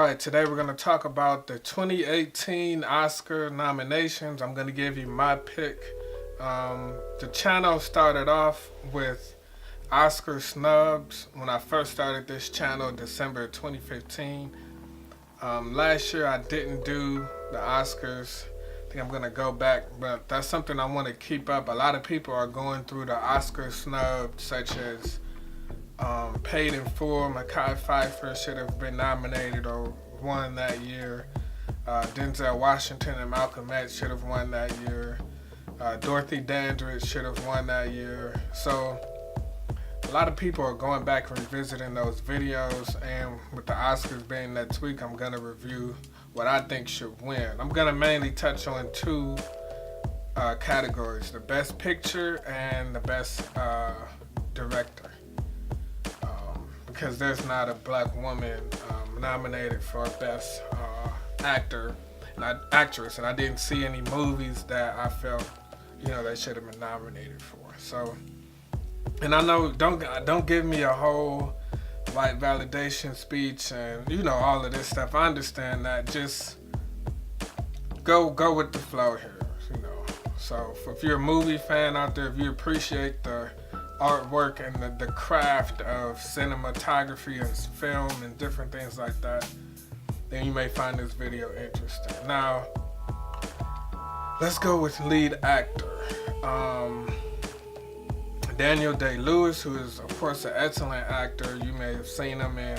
Alright, today we're going to talk about the 2018 Oscar nominations. I'm going to give you my pick. The channel started off with Oscar snubs when I first started this channel, December 2015. Last year I didn't do the Oscars. I think I'm going to go back, but that's something I want to keep up. A lot of people are going through the Oscar snubs, such as Paid in Full. Mekhi Phifer should have been nominated or won that year. Denzel Washington and Malcolm X should have won that year. Dorothy Dandridge should have won that year. So a lot of people are going back and revisiting those videos, and with the Oscars being next week, I'm going to review what I think should win. I'm going to mainly touch on two categories: the best picture and the best director. Because there's not a black woman nominated for best actor and actress, and I didn't see any movies that I felt they should have been nominated for. So, and I know don't give me a whole white validation speech and all of this stuff. I understand that. Just go with the flow here. So if you're a movie fan out there, if you appreciate the artwork and the craft of cinematography and film and different things like that, then you may find this video interesting. Now, let's go with lead actor. Daniel Day-Lewis, who is of course an excellent actor. You may have seen him in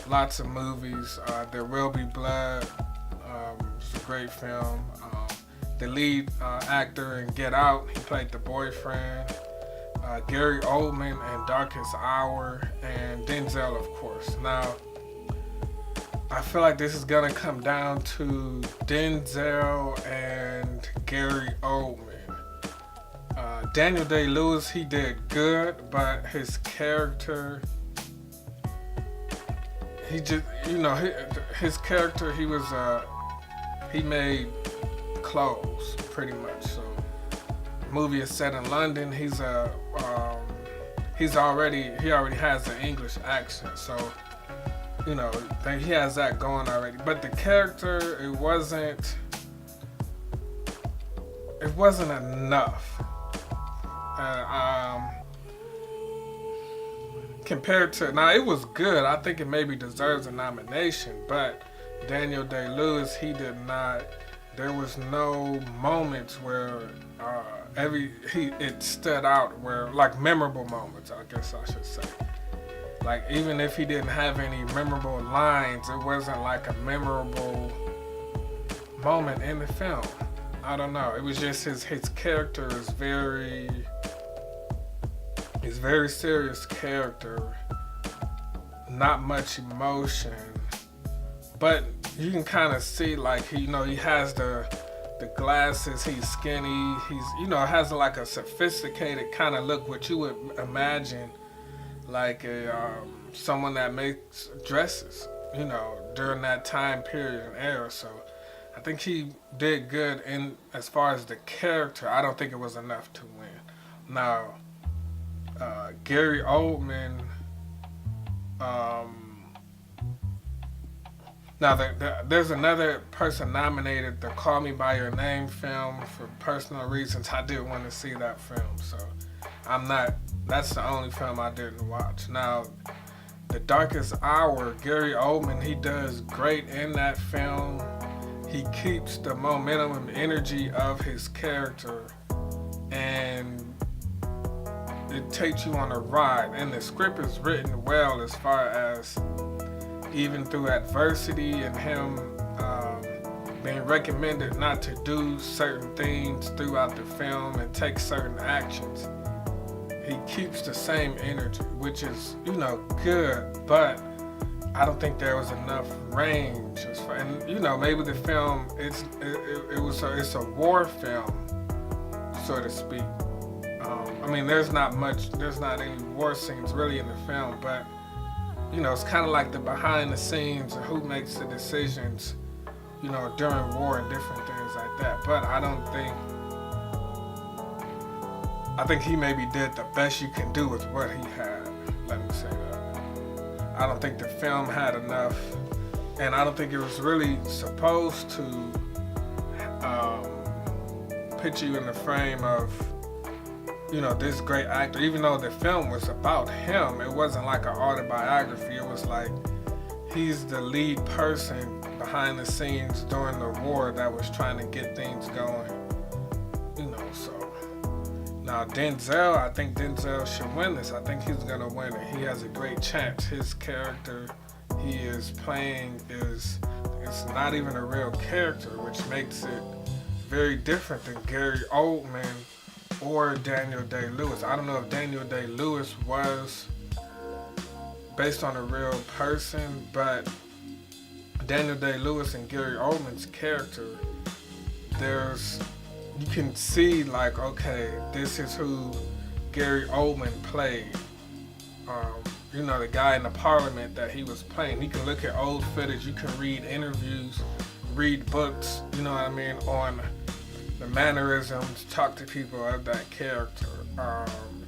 lots of movies. There Will Be Blood. It's a great film. The lead actor in Get Out, he played the boyfriend. Gary Oldman in Darkest Hour, and Denzel, of course. Now, I feel like this is gonna come down to Denzel and Gary Oldman. Daniel Day-Lewis, he did good, but his character, his character, he made clothes pretty much. So the movie is set in London. He already has an English accent, so he has that going already. But the character, it wasn't enough. Compared to now, it was good. I think it maybe deserves a nomination, but Daniel Day-Lewis, he did not. There was no moments where it stood out, where like memorable moments, I guess I should say. Like, even if he didn't have any memorable lines, it wasn't like a memorable moment in the film. I don't know. It was just his character is very serious character, not much emotion, but you can kind of see like he has the glasses, he's skinny, he's has like a sophisticated kind of look, what you would imagine like someone that makes dresses during that time period and era. So I think he did good in as far as the character. I don't think it was enough to win. Now Gary Oldman, now, there's another person nominated, the Call Me By Your Name film. For personal reasons, I did want to see that film, so that's the only film I didn't watch. Now, The Darkest Hour, Gary Oldman, he does great in that film. He keeps the momentum and energy of his character, and it takes you on a ride. And the script is written well as far as even through adversity and him being recommended not to do certain things throughout the film and take certain actions. He keeps the same energy, which is, good, but I don't think there was enough range. And, maybe the film, it's a war film, so to speak. There's not any war scenes really in the film, but it's kind of like the behind the scenes of who makes the decisions, during war and different things like that. But I think he maybe did the best you can do with what he had. Let me say that. I don't think the film had enough and I don't think it was really supposed to put you in the frame of, you know, this great actor. Even though the film was about him, it wasn't like an autobiography. It was like he's the lead person behind the scenes during the war that was trying to get things going, you know. So now Denzel, I think Denzel should win this. I think he's gonna win it. He has a great chance. His character he is playing it's not even a real character, which makes it very different than Gary Oldman or Daniel Day-Lewis. I don't know if Daniel Day-Lewis was based on a real person, but Daniel Day-Lewis and Gary Oldman's character, you can see like, okay, this is who Gary Oldman played. You know, the guy in the parliament that he was playing. You can look at old footage, you can read interviews, read books, you know what I mean, on the mannerisms, talk to people of that character.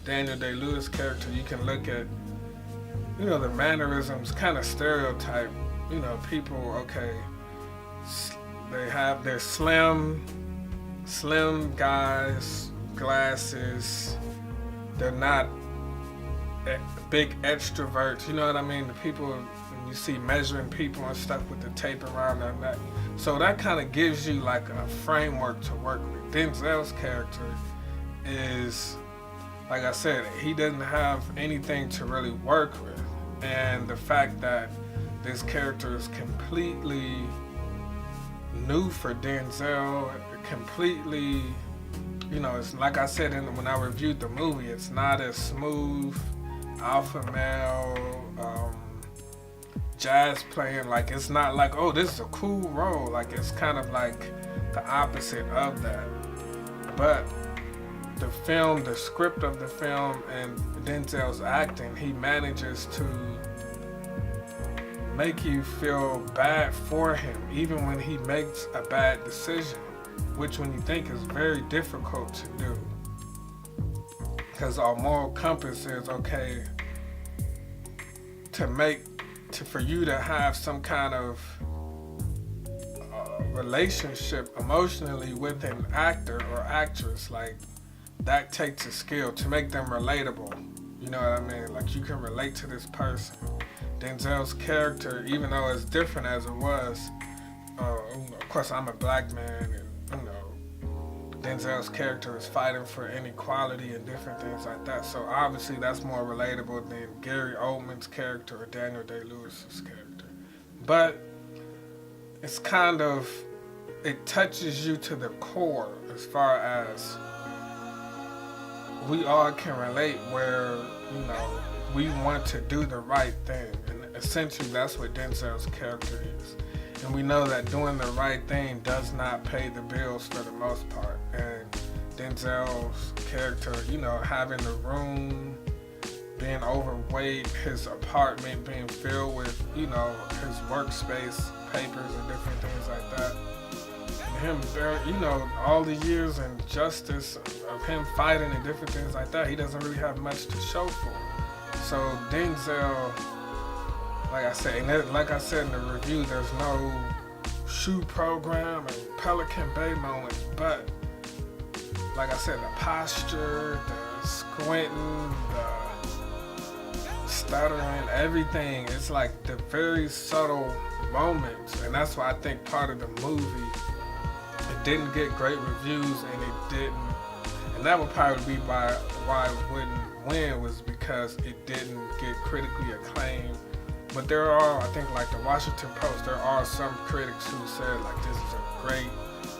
Daniel Day-Lewis character, you can look at, you know, the mannerisms, kind of stereotype, you know, people, okay, they're slim guys, glasses, they're not big extroverts, you know what I mean? The people, when you see measuring people and stuff with the tape around their neck. So that kind of gives you like a framework to work with. Denzel's character is, like I said, he doesn't have anything to really work with. And the fact that this character is completely new for Denzel, completely, you know, it's like I said when I reviewed the movie, it's not as smooth, alpha male, jazz playing, like it's not like, oh, this is a cool role, like it's kind of like the opposite of that. But the script of the film and Denzel's acting, he manages to make you feel bad for him, even when he makes a bad decision, which when you think is very difficult to do. Because our moral compass is, okay, for you to have some kind of relationship emotionally with an actor or actress, like that takes a skill to make them relatable. You know what I mean? Like you can relate to this person. Denzel's character, even though it's different as it was, of course I'm a black man, and you know, Denzel's character is fighting for inequality and different things like that. So obviously that's more relatable than Gary Oldman's character or Daniel Day-Lewis's character. But it's kind of, it touches you to the core as far as we all can relate, where, you know, we want to do the right thing. And essentially that's what Denzel's character is. And we know that doing the right thing does not pay the bills for the most part. And Denzel's character, you know, having the room, being overweight, his apartment being filled with, you know, his workspace, papers and different things like that. And him, you know, all the years and justice of him fighting and different things like that, he doesn't really have much to show for. So Denzel, like I said in the review, there's no shoe program and Pelican Bay moments, but like I said, the posture, the squinting, the stuttering, everything, it's like the very subtle moments. And that's why I think part of the movie, it didn't get great reviews, and it didn't, and that would probably be why it wouldn't win, was because it didn't get critically acclaimed. But there are, I think, like the Washington Post, there are some critics who said like this is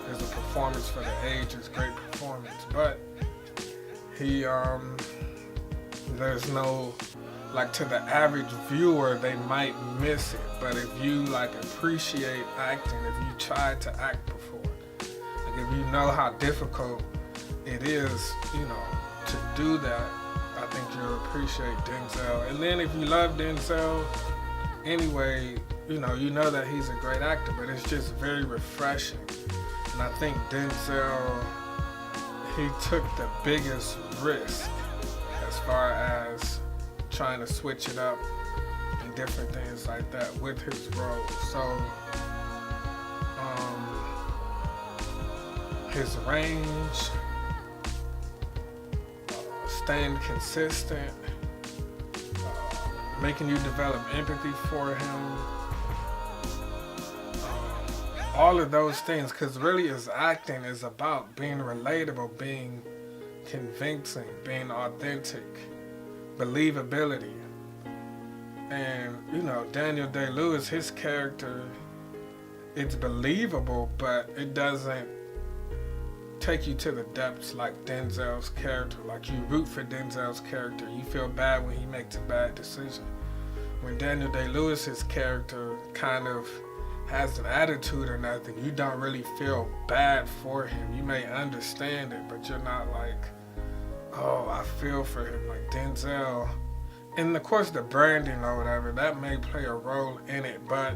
there's a performance for the age, it's great performance. But he, there's no, like to the average viewer, they might miss it. But if you like appreciate acting, if you tried to act before, like if you know how difficult it is, you know, to do that, I think you'll appreciate Denzel. And then if you love Denzel, anyway, you know that he's a great actor, but it's just very refreshing. And I think Denzel, he took the biggest risk as far as trying to switch it up and different things like that with his role. So his range, staying consistent, making you develop empathy for him, all of those things, because really his acting is about being relatable, being convincing, being authentic, believability. And Daniel Day-Lewis, his character, it's believable, but it doesn't take you to the depths like Denzel's character. Like, you root for Denzel's character, you feel bad when he makes a bad decision. When Daniel Day-Lewis's character kind of has an attitude or nothing, you don't really feel bad for him. You may understand it, but you're not like, oh, I feel for him. Like Denzel, and of course the branding or whatever, that may play a role in it, but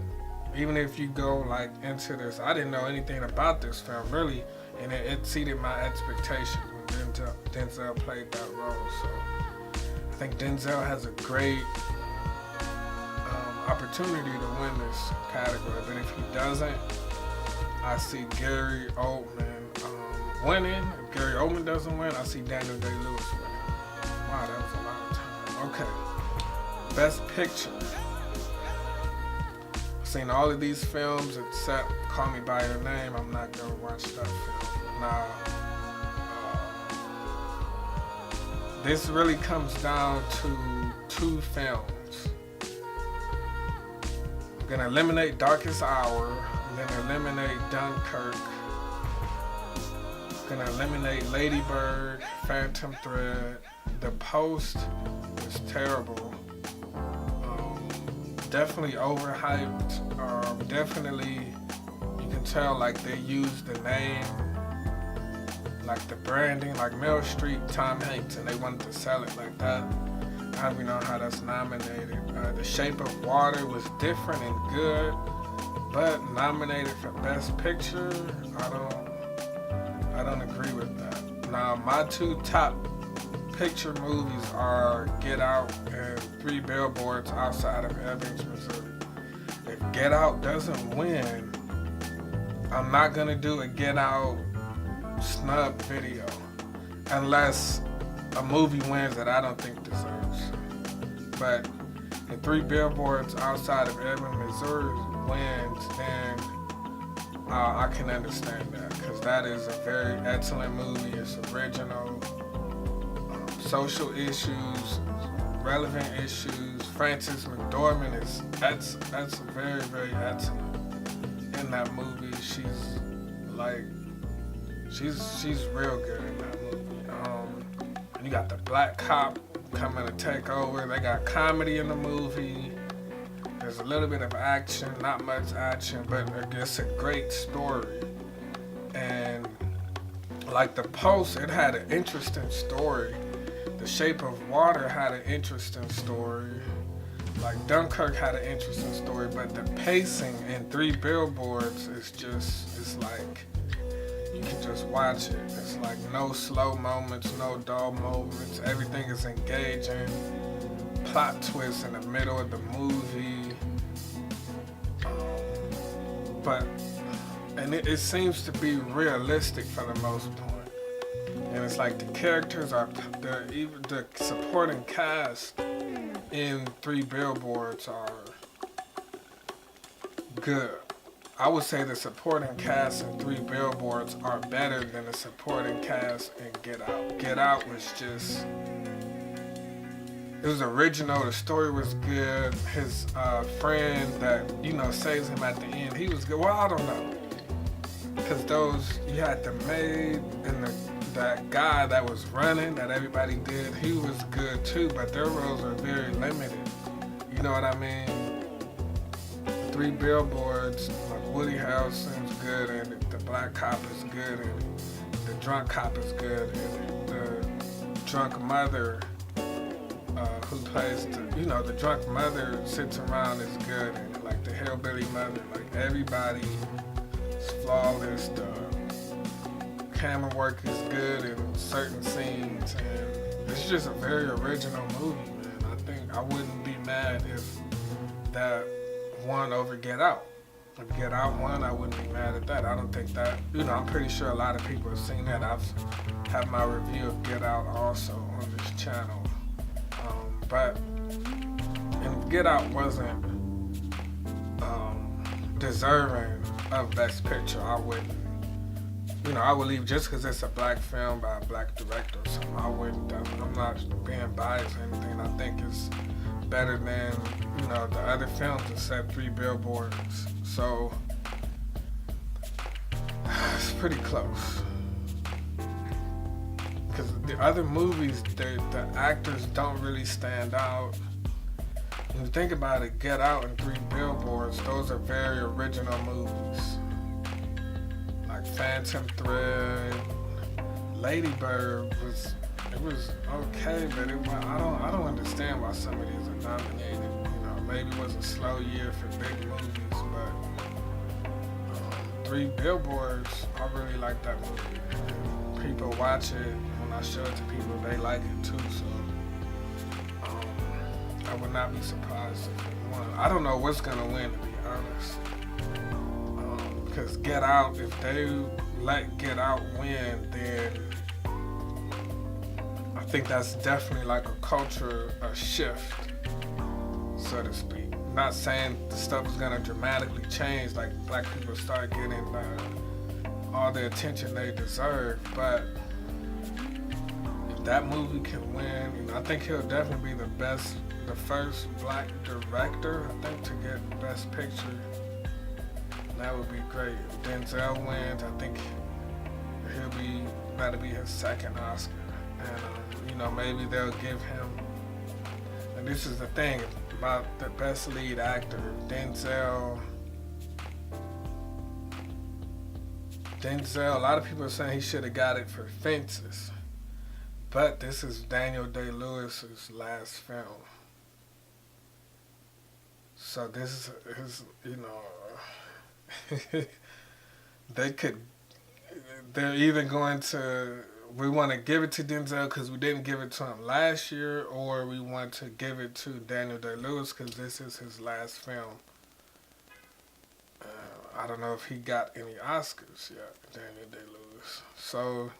even if you go like into this, I didn't know anything about this film really, and it exceeded my expectations when Denzel played that role. So I think Denzel has a great opportunity to win this category, but if he doesn't, I see Gary Oldman winning. If Gary Oldman doesn't win, I see Daniel Day-Lewis winning. Wow, that was a lot of time. Okay, Best Picture. I've seen all of these films except Call Me By Your Name. I'm not gonna watch that film. Now, this really comes down to two films. I'm gonna eliminate Darkest Hour. I'm gonna eliminate Dunkirk. I'm gonna eliminate Lady Bird, Phantom Thread. The Post was terrible. Definitely overhyped. Definitely, you can tell like they used the name, like the branding, like Meryl Streep, Tom Hanks, and they wanted to sell it like that. I don't even know how that's nominated. The Shape of Water was different and good, but nominated for Best Picture, I don't agree with that. Now, my two top picture movies are Get Out and Three Billboards Outside of Ebbing, Missouri. If Get Out doesn't win, I'm not gonna do a Get Out snub video unless a movie wins that I don't think deserves. But if Three Billboards Outside of Ebbing, Missouri wins, then I can understand that, because that is a very excellent movie. It's original, social issues, relevant issues. Frances McDormand that's very, very excellent in that movie. She's real good in that movie. And you got the black cop coming to take over. They got comedy in the movie. There's a little bit of action, not much action, but it's a great story. And like The Post, it had an interesting story. The Shape of Water had an interesting story. Like Dunkirk had an interesting story, but the pacing in Three Billboards it's like, you can just watch it. It's like no slow moments, no dull moments. Everything is engaging. Plot twist in the middle of the movie. And it seems to be realistic for the most part. And it's like the characters even the supporting cast in Three Billboards are good. I would say the supporting cast in Three Billboards are better than the supporting cast in Get Out. Get Out was just, it was original, the story was good. His friend that, saves him at the end, he was good. Well, I don't know. Because you had the maid and that guy that was running, that everybody did, he was good too, but their roles are very limited. You know what I mean? Three Billboards, like Woody Harrelson's good, and the black cop is good, and the drunk cop is good, and the drunk mother who plays the drunk mother sits around is good, and like the hillbilly mother, like everybody's flawless. The camera work is good in certain scenes, and it's just a very original movie, man. I think I wouldn't be mad if that won over Get Out. If Get Out won, I wouldn't be mad at that. I don't think that, I'm pretty sure a lot of people have seen that. I've had my review of Get Out also on this channel. But and Get Out wasn't deserving of Best Picture. I wouldn't, I would leave just because it's a black film by a black director or something. I wouldn't, I'm not being biased or anything. I think it's better than, the other films that set 3 Billboards. So, it's pretty close. Because the other movies, the actors don't really stand out. When you think about it, Get Out and 3 Billboards, those are very original movies. Like Phantom Thread, Lady Bird was okay, but I don't understand why some of these are nominated. Maybe it was a slow year for big movies, but 3 Billboards, I really like that movie. People watch it. When I show it to people, they like it too. So I would not be surprised if it won. I don't know what's gonna win, to be honest. Because Get Out, if they let Get Out win, then I think that's definitely like a culture, a shift, so to speak. Not saying the stuff is gonna dramatically change, like black people start getting all the attention they deserve, but if that movie can win, I think he'll definitely be the first black director, I think, to get Best Picture. That would be great. If Denzel wins, I think that'll be his second Oscar. And, maybe they'll give him, and this is the thing about the best lead actor, Denzel, a lot of people are saying he should have got it for Fences. But this is Daniel Day-Lewis's last film. So this is they're either going to, we want to give it to Denzel because we didn't give it to him last year, or we want to give it to Daniel Day-Lewis because this is his last film. I don't know if he got any Oscars yet, Daniel Day-Lewis. So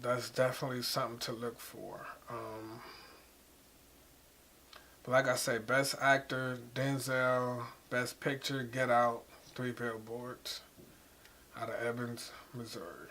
that's definitely something to look for. But like I say, Best Actor, Denzel. Best Picture, Get Out, 3 Billboards, out of Ebbing, Missouri.